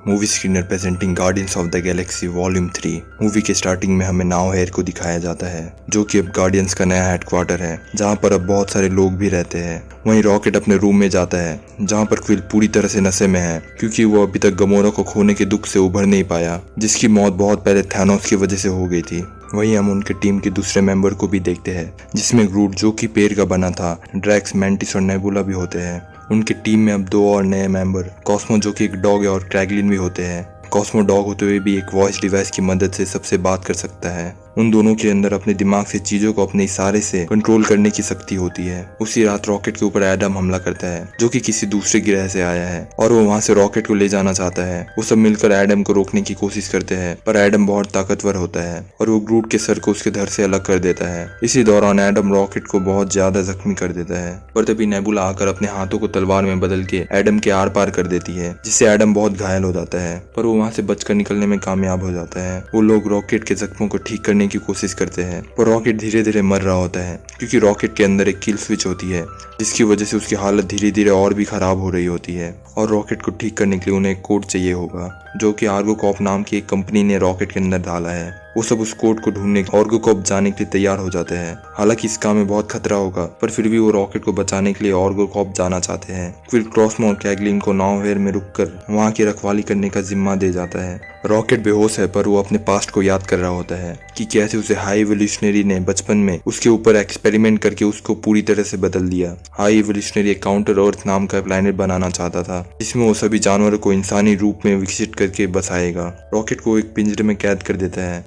Movie screener presenting guardians of the Galaxy volume 3। Movie के starting में हमें नाव hair को दिखाया जाता है जो कि अब गार्डियंस का नया हेडक्वार्टर है, जहां पर अब बहुत सारे लोग भी रहते हैं। वहीं रॉकेट अपने रूम में जाता है जहां पर क्विल पूरी तरह से नशे में है क्योंकि वो अभी तक गमोरा को खोने के दुख से उभर नहीं पाया, जिसकी मौत बहुत पहले थैनोस की वजह से हो गई थी। वहीं हम उनके टीम के दूसरे मेंबर को भी देखते हैं जिसमें ग्रूट जो कि पेड़ का बना था, ड्रैक्स, मैंटिस और नेबुला भी होते हैं। उनकी टीम में अब 2 और नए मेंबर, कॉस्मो जो कि एक डॉग है और क्रैगलिन भी होते हैं। कॉस्मो डॉग होते हुए भी एक वॉइस डिवाइस की मदद से सबसे बात कर सकता है। उन दोनों के अंदर अपने दिमाग से चीजों को अपने इशारे से कंट्रोल करने की शक्ति होती है। उसी रात रॉकेट के ऊपर एडम हमला करता है जो कि किसी दूसरे ग्रह से आया है और वो वहां से रॉकेट को ले जाना चाहता है। वो सब मिलकर एडम को रोकने की कोशिश करते हैं पर एडम बहुत ताकतवर होता है और वो ग्रूट के सर को उसके धड़ से अलग कर देता है। इसी दौरान एडम रॉकेट को बहुत ज्यादा जख्मी कर देता है पर तभी नेबुला आकर अपने हाथों को तलवार में बदल के एडम के आर पार कर देती है, जिससे एडम बहुत घायल हो जाता है पर वो वहां से बचकर निकलने में कामयाब हो जाता है। वो लोग रॉकेट के जख्मों को ठीक करने की कोशिश करते हैं पर रॉकेट धीरे धीरे मर रहा होता है क्योंकि रॉकेट के अंदर एक किल स्विच होती है जिसकी वजह से उसकी हालत धीरे धीरे और भी खराब हो रही होती है। और रॉकेट को ठीक करने के लिए उन्हें एक कोड चाहिए होगा जो कि आर्गो कॉप नाम की एक कंपनी ने रॉकेट के अंदर डाला है। वो सब उस कोड को ढूंढने आर्गो कॉप जाने के लिए तैयार हो जाते हैं। हालांकि इस काम में बहुत खतरा होगा पर फिर भी वो रॉकेट को बचाने के लिए आर्गो कॉप जाना चाहते हैं। क्विल, कॉस्मो और क्रैगलिन को नाव हेयर में रुककर वहां की रखवाली करने का जिम्मा दे जाता है। रॉकेट बेहोश है पर वो अपने पास्ट को याद कर रहा होता है कि कैसे उसे हाई एवोल्यूशनरी ने बचपन में उसके ऊपर एक्सपेरिमेंट करके उसको पूरी तरह से बदल दिया। हाई एवोल्यूशनरी एक काउंटर अर्थ नाम का प्लेनेट बनाना चाहता था जिसमें वो सभी जानवरों को इंसानी रूप में विकसित करके बसाएगा। रॉकेट को एक पिंजरे में कैद कर देता है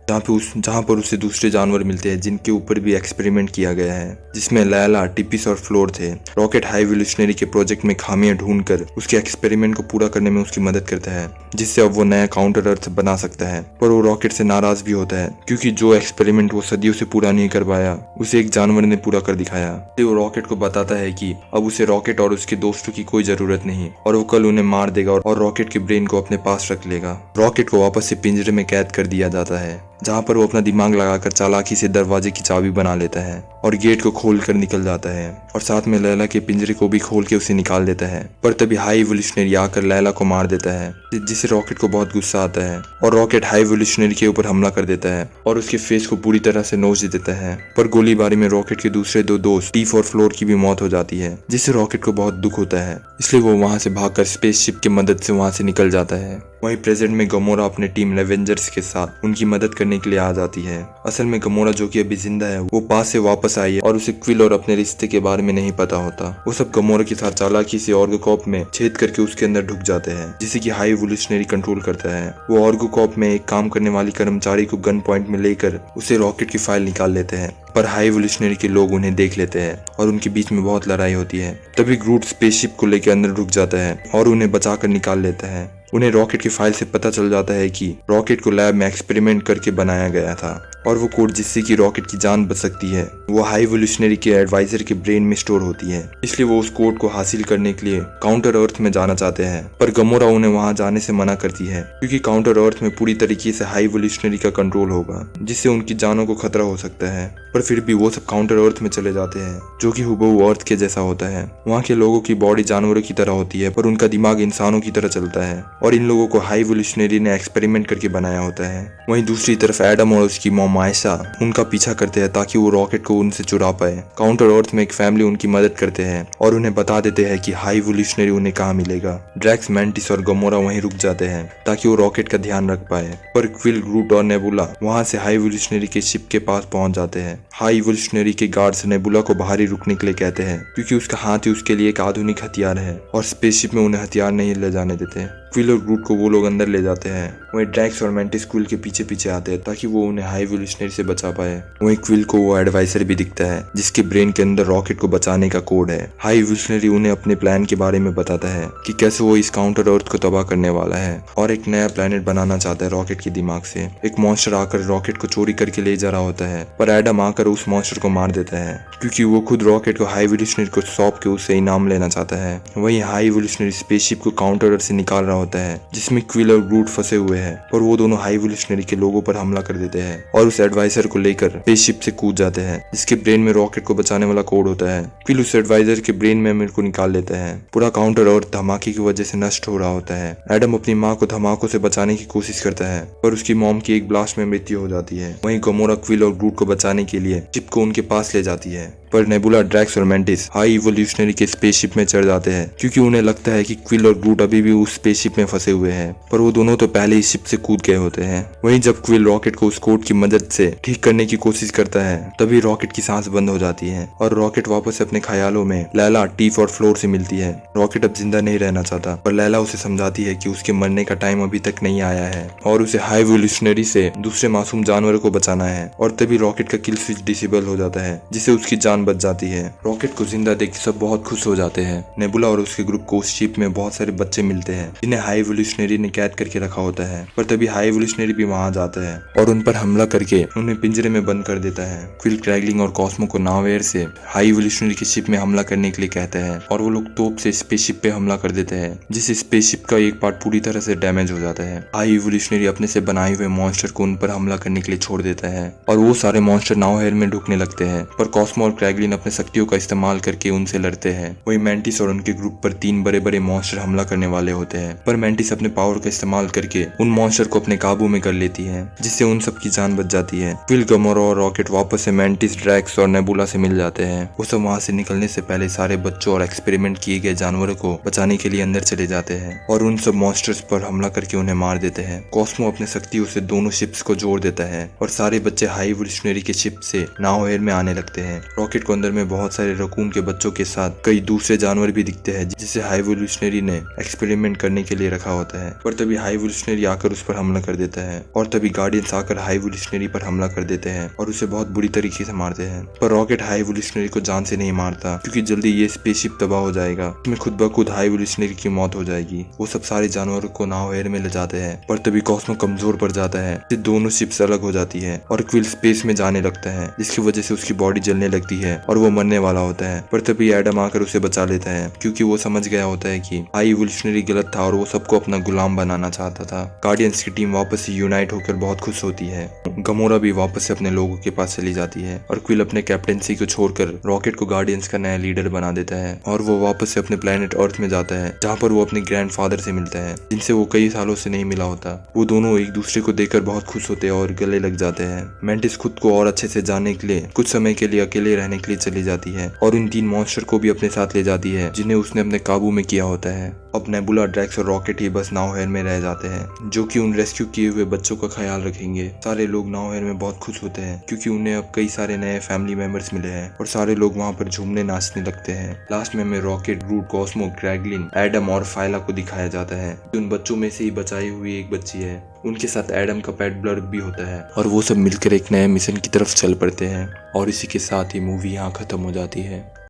जहाँ पर उसे दूसरे जानवर मिलते हैं जिनके ऊपर भी एक्सपेरिमेंट किया गया है, जिसमें लैला, टिपिस और फ्लोर थे। रॉकेट हाई एवोल्यूशनरी के प्रोजेक्ट में खामियां ढूंढकर उसके एक्सपेरिमेंट को पूरा करने में उसकी मदद करता है, जिससे अब वो नया काउंटर अर्थ बना सकता है। पर वो रॉकेट से नाराज भी होता है क्योंकि जो एक्सपेरिमेंट वो सदियों से पूरा नहीं कर पाया उसे एक जानवर ने पूरा कर दिखाया। तो वो रॉकेट को बताता है कि अब उसे रॉकेट और उसके दोस्तों की कोई जरूरत नहीं और वो कल उन्हें मार देगा और रॉकेट के ब्रेन को अपने पास रख लेगा। रॉकेट को वापस से पिंजरे में कैद कर दिया जाता है जहाँ पर वो अपना दिमाग लगाकर चालाकी से दरवाजे की चाबी बना लेता है और गेट को खोल कर निकल जाता है और साथ में लैला के पिंजरे को भी खोल के उसे निकाल देता है। पर तभी हाई एवोल्यूशनरी आकर लैला को मार देता है जिससे रॉकेट को बहुत गुस्सा आता है और रॉकेट हाई एवोल्यूशनरी के ऊपर हमला कर देता है और उसके फेस को पूरी तरह से नोच देता है। पर गोलीबारी में रॉकेट के दूसरे 2 दोस्त टीफ और फ्लोर की भी मौत हो जाती है जिससे रॉकेट को बहुत दुख होता है, इसलिए वो वहां से भागकर स्पेसशिप की मदद से वहां से निकल जाता है। वहीं प्रेजेंट में गमोरा अपने टीम एवेंजर्स के साथ उनकी मदद करने के लिए आ जाती है। असल में गमोरा जो कि अभी जिंदा है वो पास से वापस आई है और उसे क्विल और अपने रिश्ते के बारे में नहीं पता होता। वो सब गमोरा के साथ चालाकी से आर्गो कॉप में छेद करके उसके अंदर ढुक जाते हैं जिसे कि हाई एवोल्यूशनरी कंट्रोल करता है। वो आर्गो कॉप में एक काम करने वाली कर्मचारी को गन पॉइंट में लेकर उसे रॉकेट की फाइल निकाल लेते हैं पर हाई एवोल्यूशनरी के लोग उन्हें देख लेते हैं और उनके बीच में बहुत लड़ाई होती है। तभी ग्रूट स्पेसशिप को लेकर अंदर रुक जाता है और उन्हें बचाकर निकाल लेता है। उन्हें रॉकेट की फाइल से पता चल जाता है कि रॉकेट को लैब में एक्सपेरिमेंट करके बनाया गया था और वो कोड जिससे कि रॉकेट की जान बच सकती है वो हाई एवोल्यूशनरी के एडवाइजर के ब्रेन में स्टोर होती है, इसलिए वो उस कोड को हासिल करने के लिए काउंटर अर्थ में जाना चाहते हैं। पर गमोरा उन्हें वहां जाने से मना करती है क्योंकि काउंटर अर्थ में पूरी तरीके से हाई एवोल्यूशनरी का कंट्रोल होगा जिससे उनकी जानों को खतरा हो सकता है। पर फिर भी वो सब काउंटर अर्थ में चले जाते हैं जो कि हुबहू अर्थ के जैसा होता है। वहाँ के लोगों की बॉडी जानवरों की तरह होती है पर उनका दिमाग इंसानों की तरह चलता है और इन लोगों को हाई एवोल्यूशनरी ने एक्सपेरिमेंट करके बनाया होता है। वहीं दूसरी तरफ एडम और उसकी मॉम आयशा उनका पीछा करते हैं ताकि वो रॉकेट को उनसे चुरा पाए। काउंटर अर्थ में एक फैमिली उनकी मदद करते हैं और उन्हें बता देते हैं कि हाई एवोल्यूशनरी उन्हें कहाँ मिलेगा। ड्रैक्स, मैंटिस और गमोरा वहीं रुक जाते हैं ताकि वो रॉकेट का ध्यान रख पाए। पर क्विल, ग्रूट और नेबुला वहां से हाई एवोल्यूशनरी के शिप के पास पहुंच जाते हैं। हाई एवोल्यूशनरी के गार्ड्स नेबुला को बाहर ही रुकने के लिए कहते हैं क्योंकि उसका हाथ ही उसके लिए एक आधुनिक हथियार है और स्पेसशिप में उन्हें हथियार नहीं ले जाने देते। क्विल और ग्रूट को वो लोग अंदर ले जाते हैं। वहीं ड्रैक्स और मैंटिस क्विल के पीछे पीछे आते हैं ताकि वो उन्हें हाई एवोल्यूशनरी से बचा पाए। वहीं क्विल को वो एडवाइजर भी दिखता है जिसके ब्रेन के अंदर रॉकेट को बचाने का कोड है। हाई एवोल्यूशनरी उन्हें अपने प्लान के बारे में बताता है कि कैसे वो इस काउंटर अर्थ को तबाह करने वाला है और एक नया प्लेनेट बनाना चाहता है रॉकेट के दिमाग से। एक मॉन्स्टर आकर रॉकेट को चोरी करके ले जा रहा होता है पर एडम आकर उस मॉन्स्टर को मार देता है क्योंकि वो खुद रॉकेट को हाई एवोल्यूशनरी को सौंप के उससे इनाम लेना चाहता है। वहीं हाई एवोल्यूशनरी स्पेसशिप को काउंटर अर्थ से निकाल रहा होता है जिसमें क्विल और ग्रूट फंसे हुए हैं, और वो दोनों हाई इवोल्यूशनरी के लोगों पर हमला कर देते हैं और उस एडवाइजर को लेकर स्पेसशिप से कूद जाते हैं जिसके ब्रेन में रॉकेट को बचाने वाला कोड होता है। क्विल उस एडवाइजर के ब्रेन मेमोरी को निकाल लेता है। पूरा काउंटर और धमाके की वजह से नष्ट हो रहा होता है। एडम अपनी माँ को धमाकों से बचाने की कोशिश करता है पर उसकी मॉम की एक ब्लास्ट में मृत्यु हो जाती है। वहीं गमोरा क्विल और ग्रूट को बचाने के लिए चिप को उनके पास ले जाती है, पर नेबुला, ड्रैक्स और मेंटिस हाई इवोल्यूशनरी के स्पेसशिप में चढ़ जाते हैं क्योंकि उन्हें लगता है कि क्विल और ग्रूट अभी भी उस स्पेसशिप में फंसे हुए हैं, पर वो दोनों तो पहले ही शिप से कूद गए होते हैं। वहीं जब क्विल रॉकेट को उस कोड की मदद से ठीक करने की कोशिश करता है तभी रॉकेट की सांस बंद हो जाती है और रॉकेट वापस अपने ख्यालों में लैला, टीफ और फ्लोर से मिलती है। रॉकेट अब जिंदा नहीं रहना चाहता पर लैला उसे समझाती है कि उसके मरने का टाइम अभी तक नहीं आया है और उसे हाई इवोल्यूशनरी से दूसरे मासूम जानवरों को बचाना है। और तभी रॉकेट का किल स्विच डिसेबल हो जाता है जिससे उसकी जान बच जाती है। रॉकेट को जिंदा देख सब बहुत खुश हो जाते हैं। नेबुला और उसके ग्रुप को उस शिप में बहुत सारे बच्चे मिलते हैं जिन्हें हाई इवोल्यूशनरी ने कैद करके रखा होता है, पर तभी हाई इवोल्यूशनरी भी वहां जाता है और उन पर हमला करके उन्हें पिंजरे में बंद कर देता है। क्विल, क्रैगलिंग और कॉस्मो को नावेयर से हाई इवोल्यूशनरी की शिप में हमला करने के लिए कहते हैं और वो लोग तोप से स्पेसशिप पे हमला कर देते हैं जिससे स्पेसशिप का एक पार्ट पूरी तरह से डैमेज हो जाता है। हाई इवोल्यूशनरी अपने से बनाए हुए मॉन्स्टर को उन पर हमला करने के लिए छोड़ देता है और वो सारे मॉन्स्टर नावेयर में ढुकने लगते हैं, पर कॉस्मो और क्रैगलिन अपने शक्तियों का इस्तेमाल करके उनसे लड़ते हैं। वही मेंटिस और उनके ग्रुप पर 3 बड़े बड़े मॉन्स्टर हमला करने वाले होते हैं, पर मेंटिस अपने पावर का इस्तेमाल करके उन मॉन्स्टर को अपने काबू में कर लेती है जिससे उन सबकी जान बच जाती है। क्विल, गमोरा और रॉकेट वापस से मेंटिस, ड्रैक्स और नेबुला से मिल जाते हैं। वो सब वहाँ से निकलने से पहले सारे बच्चों और एक्सपेरिमेंट किए गए जानवरों को बचाने के लिए अंदर चले जाते हैं और उन सब मॉन्स्टर्स पर हमला करके उन्हें मार देते हैं। कॉस्मो अपने शक्तियों से दोनों शिप्स को जोड़ देता है और सारे बच्चे हाई इवोल्यूशनरी के शिप से नावेयर में आने लगते हैं। रॉकेट को अंदर में बहुत सारे रकून के बच्चों के साथ कई दूसरे जानवर भी दिखते हैं जिसे हाई इवोल्यूशनरी ने एक्सपेरिमेंट करने के लिए रखा होता है, पर तभी हाई इवोल्यूशनरी आकर उस पर हमला कर देता है और तभी गार्डियंस आकर हाई इवोल्यूशनरी पर हमला कर देते हैं और उसे बहुत बुरी तरीके से मारते हैं। पर रॉकेट हाई इवोल्यूशनरी को जान से नहीं मारता क्योंकि जल्दी ये स्पेसशिप तबाह हो जाएगा, इसमें खुद ब खुद हाई इवोल्यूशनरी की मौत हो जाएगी। वो सब सारे जानवरों को नावेयर में ले जाते हैं, पर तभी कॉस्मो कमजोर पड़ जाता है, दोनों शिप्स अलग हो जाती है और क्विल स्पेस में जाने लगता है जिसकी वजह से उसकी बॉडी जलने लगती है और वो मरने वाला होता है। पर तभी एडम आकर उसे बचा लेता है क्योंकि वो समझ गया होता है कि हाई इवोल्यूशनरी गलत था और वो सबको अपना गुलाम बनाना चाहता था। गार्डियंस की टीम वापस से यूनाइट होकर बहुत खुश होती है। गमोरा भी वापस से अपने लोगों के पास चली जाती है और क्विल अपने कैप्टेंसी को छोड़कर रॉकेट को गार्डियंस का नया लीडर बना देता है और वो वापस से अपने प्लेनेट अर्थ में जाता है जहाँ पर वो अपने ग्रैंडफादर से मिलता है जिनसे वो कई सालों से नहीं मिला होता। वो दोनों एक दूसरे को देखकर बहुत खुश होते हैं और गले लग जाते हैं। मेंटिस खुद को और अच्छे से जानने के लिए कुछ समय के लिए अकेले रहने के लिए चली जाती है और उन 3 मॉन्स्टर को भी अपने साथ ले जाती है जिन्हें उसने अपने काबू में किया होता है। अब नेबुला, ड्रैक्स और रॉकेट ही बस नावेयर में रह जाते हैं जो कि उन रेस्क्यू किए हुए बच्चों का ख्याल रखेंगे। सारे लोग नावेयर में बहुत खुश होते हैं क्योंकि उन्हें अब कई सारे नए फैमिली मेंबर्स मिले हैं और सारे लोग वहाँ पर झूमने नाचने लगते हैं। लास्ट में हमें रॉकेट, ग्रूट, कॉस्मो, क्रैगलिन, एडम और फाइला को दिखाया जाता है। उन बच्चों में से ही बचाई हुई एक बच्ची है, उनके साथ एडम का पेट ब्लर भी होता है और वो सब मिलकर एक नए मिशन की तरफ चल पड़ते हैं और इसी के साथ ही मूवी यहाँ खत्म हो जाती है।